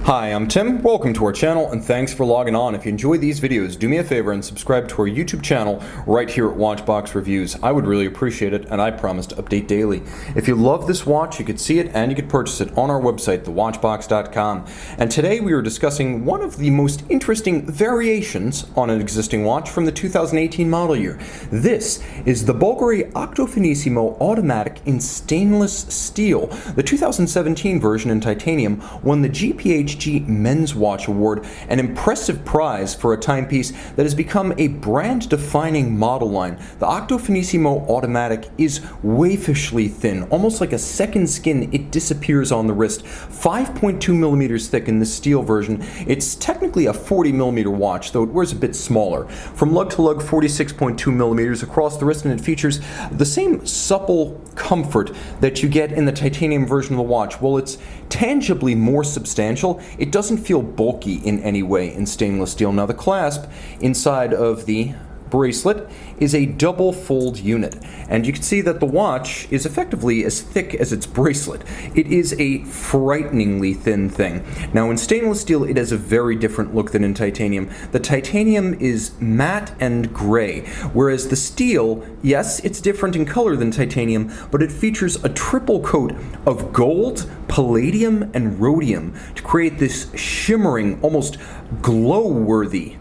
Hi, I'm Tim. Welcome to our channel and thanks for logging on. If you enjoy these videos, do me a favor and subscribe to our YouTube channel right here at Watchbox Reviews. I would really appreciate it and I promise to update daily. If you love this watch, you could see it and you could purchase it on our website, thewatchbox.com. And today we are discussing one of the most interesting variations on an existing watch from the 2018 model year. This is the Bulgari Octo Finissimo automatic in stainless steel. The 2017 version in titanium won the GPHG Men's Watch Award, an impressive prize for a timepiece that has become a brand-defining model line. The Octo Finissimo automatic is wafishly thin, almost like a second skin. It disappears on the wrist. 5.2 millimeters thick in the steel version. It's technically a 40 millimeter watch, though it wears a bit smaller. From lug to lug, 46.2 millimeters across the wrist, and it features the same supple comfort that you get in the titanium version of the watch. While it's tangibly more substantial, it doesn't feel bulky in any way in stainless steel. Now the clasp inside of the bracelet is a double fold unit, and you can see that the watch is effectively as thick as its bracelet. It is a frighteningly thin thing. Now in stainless steel it has a very different look than in titanium. The titanium is matte and gray, whereas the steel, yes, it's different in color than titanium, but it features a triple coat of gold, palladium, and rhodium to create this shimmering, almost glow-worthy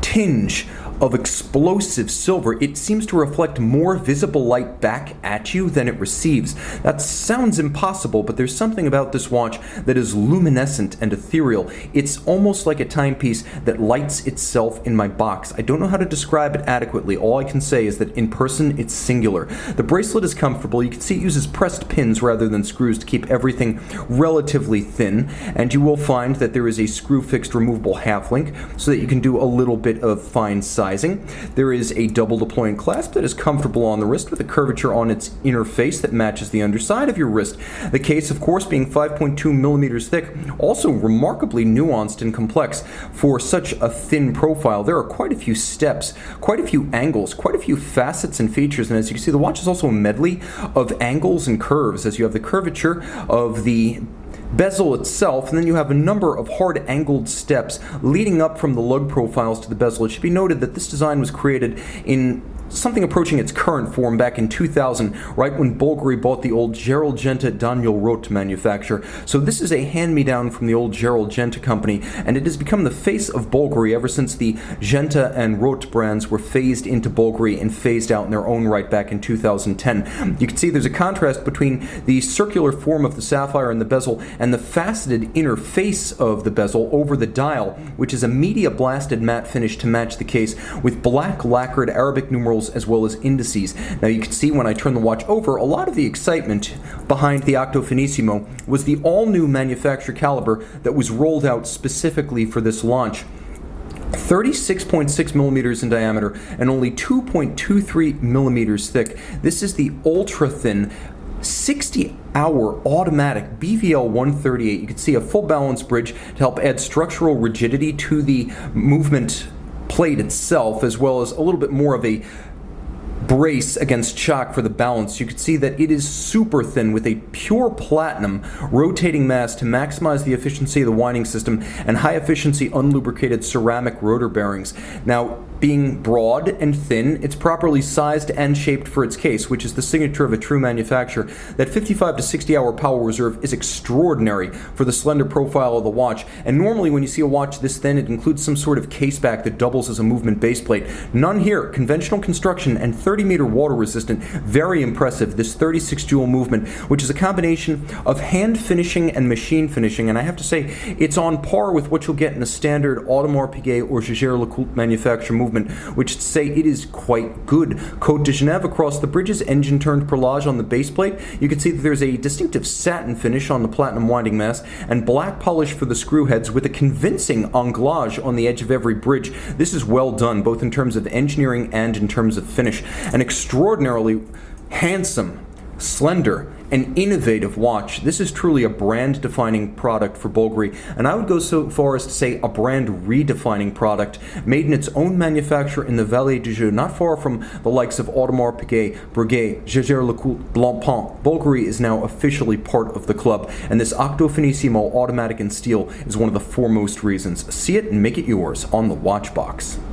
tinge of explosive silver. It seems to reflect more visible light back at you than it receives. That sounds impossible, but there's something about this watch that is luminescent and ethereal. It's almost like a timepiece that lights itself in my box. I don't know how to describe it adequately. All I can say is that in person, it's singular. The bracelet is comfortable. You can see it uses pressed pins rather than screws to keep everything relatively thin, and you will find that there is a screw-fixed removable half link so that you can do a little bit of fine sizing. There is a double deploying clasp that is comfortable on the wrist with a curvature on its inner face that matches the underside of your wrist. The case, of course, being 5.2 millimeters thick, also remarkably nuanced and complex for such a thin profile. There are quite a few steps, quite a few angles, quite a few facets and features, and as you can see, the watch is also a medley of angles and curves, as you have the curvature of the bezel itself, and then you have a number of hard angled steps leading up from the lug profiles to the bezel. It should be noted that this design was created in something approaching its current form back in 2000, right when Bulgari bought the old Gerald Genta Daniel Roth manufacturer. So this is a hand-me-down from the old Gerald Genta company, and it has become the face of Bulgari ever since the Genta and Roth brands were phased into Bulgari and phased out in their own right back in 2010. You can see there's a contrast between the circular form of the sapphire and the bezel and the faceted inner face of the bezel over the dial, which is a media blasted matte finish to match the case with black lacquered Arabic numerals as well as indices. Now you can see when I turn the watch over, a lot of the excitement behind the Octo Finissimo was the all-new manufacturer caliber that was rolled out specifically for this launch. 36.6 millimeters in diameter and only 2.23 millimeters thick. This is the ultra-thin 60-hour automatic BVL 138. You can see a full balance bridge to help add structural rigidity to the movement plate itself, as well as a little bit more of a brace against shock for the balance. You can see that it is super thin with a pure platinum rotating mass to maximize the efficiency of the winding system and high efficiency unlubricated ceramic rotor bearings. Now, being broad and thin, it's properly sized and shaped for its case, which is the signature of a true manufacturer. That 55 to 60 hour power reserve is extraordinary for the slender profile of the watch, and normally when you see a watch this thin, it includes some sort of case back that doubles as a movement base plate. None here. Conventional construction and 30-meter water resistant. Very impressive. This 36 jewel movement, which is a combination of hand finishing and machine finishing, and I have to say it's on par with what you'll get in a standard Audemars Piguet or Jaeger-LeCoultre manufacturer movement, which to say it is quite good. Cote de Genève across the bridges, engine turned perlage on the base plate. You can see that there's a distinctive satin finish on the platinum winding mass and black polish for the screw heads with a convincing anglage on the edge of every bridge. This is well done, both in terms of engineering and in terms of finish. An extraordinarily handsome, slender, an innovative watch. This is truly a brand-defining product for Bulgari, and I would go so far as to say a brand-redefining product, made in its own manufacture in the Vallée du Jeu, not far from the likes of Audemars Piguet, Breguet, Jaeger-LeCoultre, Blancpain. Bulgari is now officially part of the club, and this Octo Finissimo automatic in steel is one of the foremost reasons. See it and make it yours on the Watchbox.